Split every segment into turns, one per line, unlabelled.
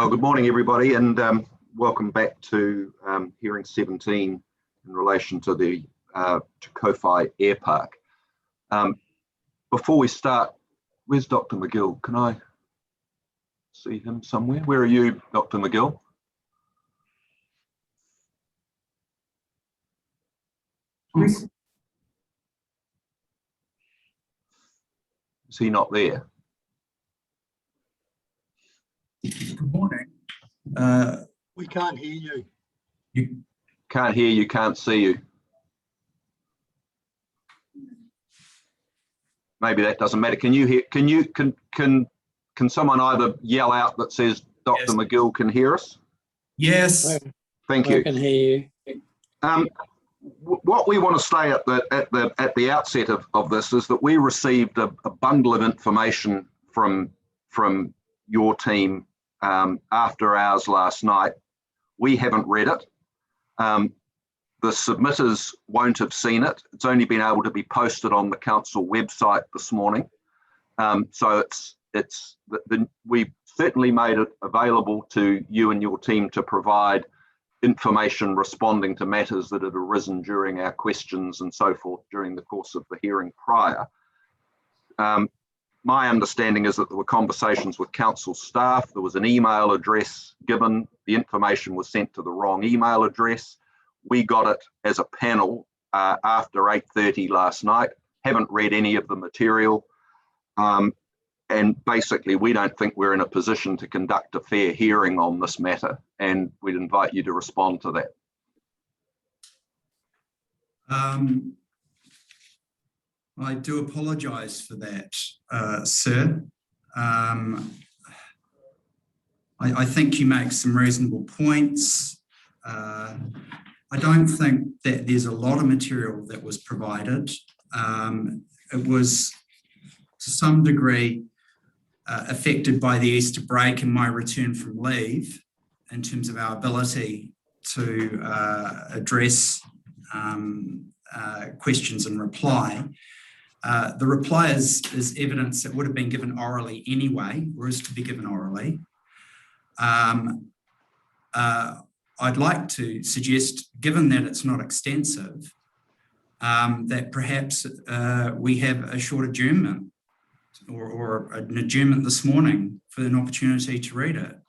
Well, good morning, everybody, and welcome back to hearing 17 in relation to the Kowhai Airpark. Before we start, where's Dr. McGill? Can I see him somewhere? Where are you, Dr. McGill? Is he not there?
Good morning.
We can't hear you.
You can't hear you, can't see you. Maybe that doesn't matter. Can you hear? Can someone either yell out that says Dr.
Yes.
McGill can hear us?
Yes.
Thank you.
I can hear you.
What we want to say at the outset of this is that we received a bundle of information from your team after hours last night. We haven't read it. The submitters won't have seen it. It's only been able to be posted on the council website this morning. So we've certainly made it available to you and your team to provide information responding to matters that had arisen during our questions and so forth during the course of the hearing prior. My understanding is that there were conversations with council staff. There was an email address given. The information was sent to the wrong email address. We got it as a panel after 8:30 last night. Haven't read any of the material. And basically, we don't think we're in a position to conduct a fair hearing on this matter, and we'd invite you to respond to that.
I do apologise for that, sir. I think you make some reasonable points. I don't think that there's a lot of material that was provided. It was to some degree affected by the Easter break and my return from leave in terms of our ability to address questions and reply. The reply is evidence that would have been given orally anyway, or is to be given orally. I'd like to suggest, given that it's not extensive, that perhaps we have a short adjournment or an adjournment this morning for an opportunity to read it.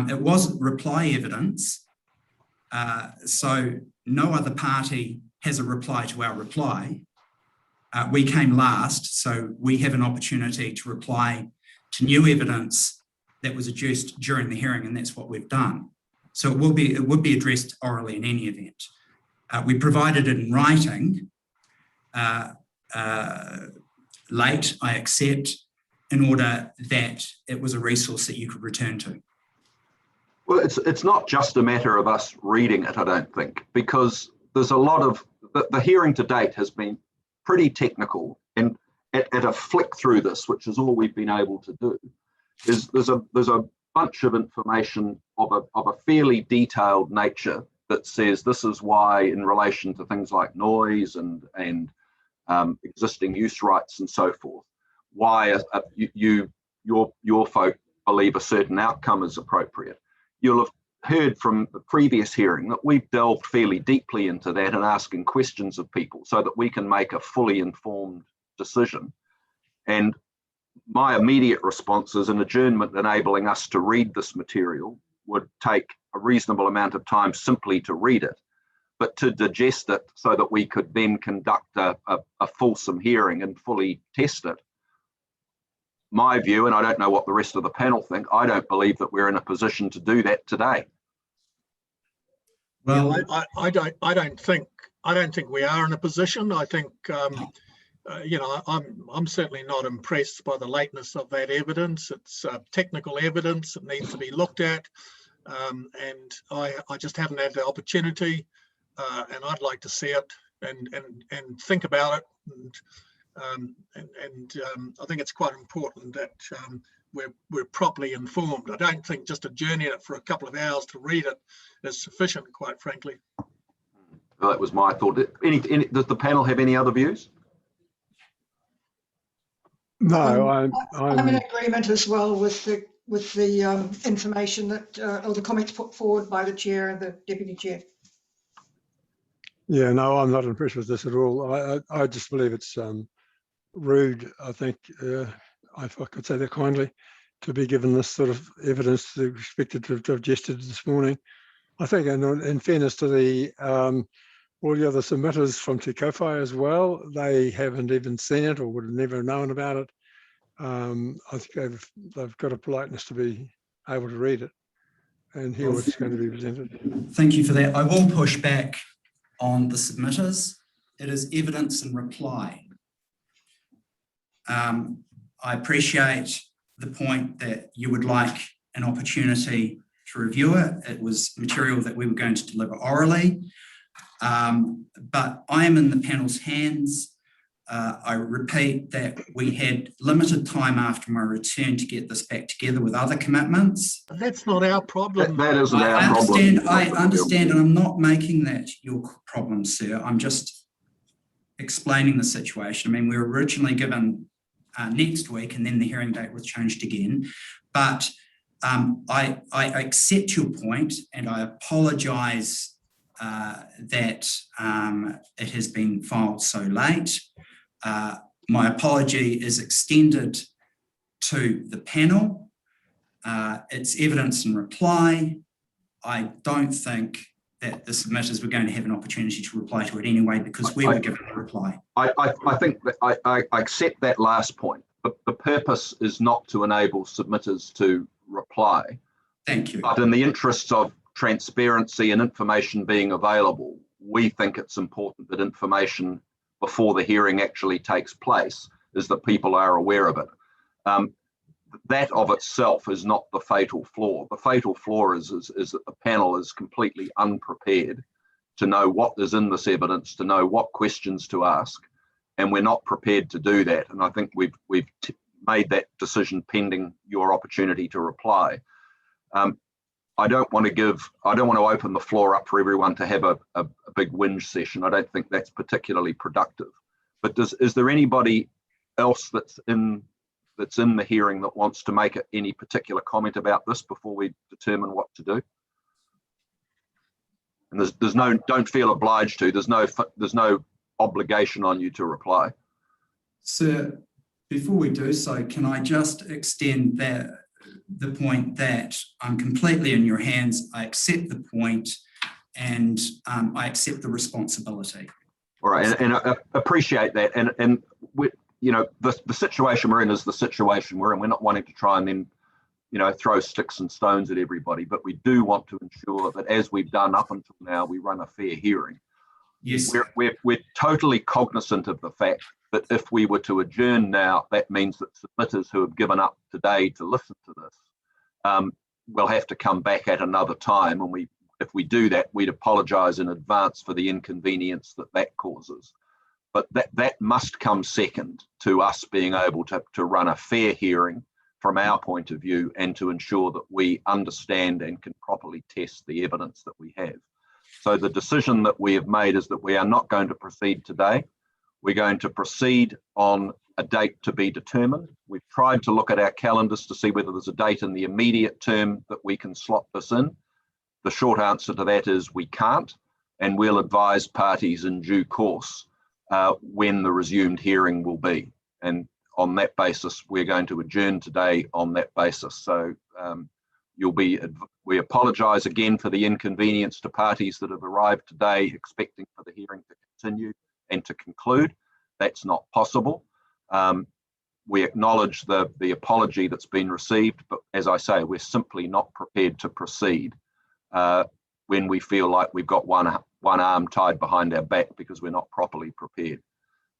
It was reply evidence, so no other party has a reply to our reply. We came last, so we have an opportunity to reply to new evidence that was adduced during the hearing, and that's what we've done. So it would be addressed orally in any event. We provided it in writing, late, I accept, in order that it was a resource that you could return to.
Well, it's not just a matter of us reading it, I don't think, because there's a lot of, the hearing to date has been pretty technical, and at a flick through this, which is all we've been able to do, is there's a bunch of information of a fairly detailed nature that says this is why, in relation to things like noise and existing use rights and so forth, why your folk believe a certain outcome is appropriate. You'll have heard from the previous hearing that we've delved fairly deeply into that and asking questions of people so that we can make a fully informed decision. And my immediate response is an adjournment enabling us to read this material would take a reasonable amount of time simply to read it, but to digest it so that we could then conduct a fulsome hearing and fully test it. My view, and I don't know what the rest of the panel think, I don't believe that we're in a position to do that today.
Well, I don't think we are in a position. I think you know, I'm certainly not impressed by the lateness of that evidence. It's technical evidence. It needs to be looked at, and I just haven't had the opportunity, and I'd like to see it and think about it. And I think it's quite important that we're properly informed. I don't think just adjourning it for a couple of hours to read it is sufficient, quite frankly.
Well, that was my thought. Does the panel have any other views?
No,
I'm in agreement as well with the
information that, or the comments put forward by the chair and the deputy chair.
Yeah, no, I'm not impressed with this at all. I just believe it's rude, I think, if I could say that kindly, to be given this sort of evidence that we expected to have digested this morning. I think, and in fairness to the all the other submitters from Te Kowhai as well, they haven't even seen it or would have never known about it. I think they've got a politeness to be able to read it and hear what's going to be presented.
Thank you for that. I will push back on the submitters. It is evidence and reply. I appreciate the point that you would like an opportunity to review it. It was material that we were going to deliver orally, but I am in the panel's hands. I repeat that we had limited time after my return to get this back together with other commitments.
That's not our problem.
That isn't our problem.
I understand, and I'm not making that your problem, sir. I'm just explaining the situation. I mean, we were originally given next week, and then the hearing date was changed again. But I accept your point, and I apologise that it has been filed so late. My apology is extended to the panel. It's evidence and reply. I don't think that the submitters were going to have an opportunity to reply to it anyway because we were given a reply.
I think that I accept that last point, but the purpose is not to enable submitters to reply.
Thank you.
But in the interests of transparency and information being available, we think it's important that information before the hearing actually takes place is that people are aware of it. That of itself is not the fatal flaw. The fatal flaw is that the panel is completely unprepared to know what is in this evidence, to know what questions to ask, and we're not prepared to do that. And I think we've made that decision pending your opportunity to reply. I don't want to open the floor up for everyone to have a big whinge session. I don't think that's particularly productive. But is there anybody else that's in the hearing that wants to make any particular comment about this before we determine what to do? And don't feel obliged to. There's no obligation on you to reply.
Sir, before we do so, can I just extend the point that I'm completely in your hands. I accept the point, and I accept the responsibility.
All right, and I appreciate that. And we, the situation we're in is the situation we're in. We're not wanting to try and then, throw sticks and stones at everybody, but we do want to ensure that, as we've done up until now, we run a fair hearing.
Yes.
We're totally cognizant of the fact that if we were to adjourn now, that means that submitters who have given up today to listen to this will have to come back at another time. And if we do that, we'd apologise in advance for the inconvenience that causes. But that must come second to us being able to run a fair hearing from our point of view, and to ensure that we understand and can properly test the evidence that we have. So the decision that we have made is that we are not going to proceed today. We're going to proceed on a date to be determined. We've tried to look at our calendars to see whether there's a date in the immediate term that we can slot this in. The short answer to that is we can't, and we'll advise parties in due course when the resumed hearing will be. And on that basis, we're going to adjourn today on that basis. So we apologise again for the inconvenience to parties that have arrived today expecting for the hearing to continue and to conclude. That's not possible. We acknowledge the apology that's been received, but as I say, we're simply not prepared to proceed when we feel like we've got one arm tied behind our back because we're not properly prepared.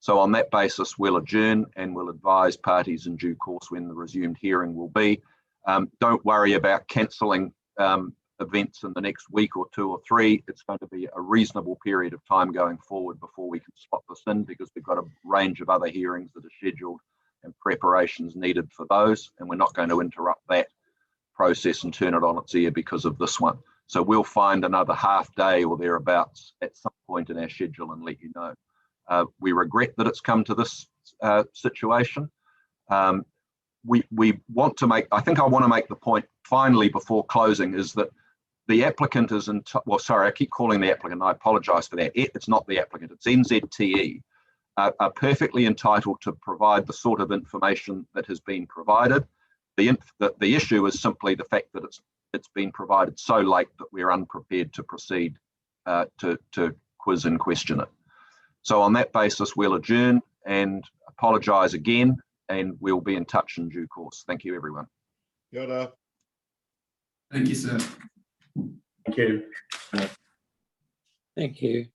So on that basis, we'll adjourn and we'll advise parties in due course when the resumed hearing will be. Don't worry about cancelling events in the next week or 2 or 3. It's going to be a reasonable period of time going forward before we can slot this in, because we've got a range of other hearings that are scheduled and preparations needed for those, and we're not going to interrupt that process and turn it on its ear because of this one. So we'll find another half day or thereabouts at some point in our schedule and let you know. We regret that it's come to this situation. we want to make, I think I want to make the point finally before closing, is that the applicant is, well, sorry, I keep calling the applicant, I apologise for that. It's not the applicant, it's NZTE, are perfectly entitled to provide the sort of information that has been provided. The issue is simply the fact that it's been provided so late that we're unprepared to proceed to quiz and question it. So on that basis, we'll adjourn and apologise again, and we'll be in touch in due course. Thank you, everyone.
Kia ora.
Thank you, sir.
Thank you.
Thank you.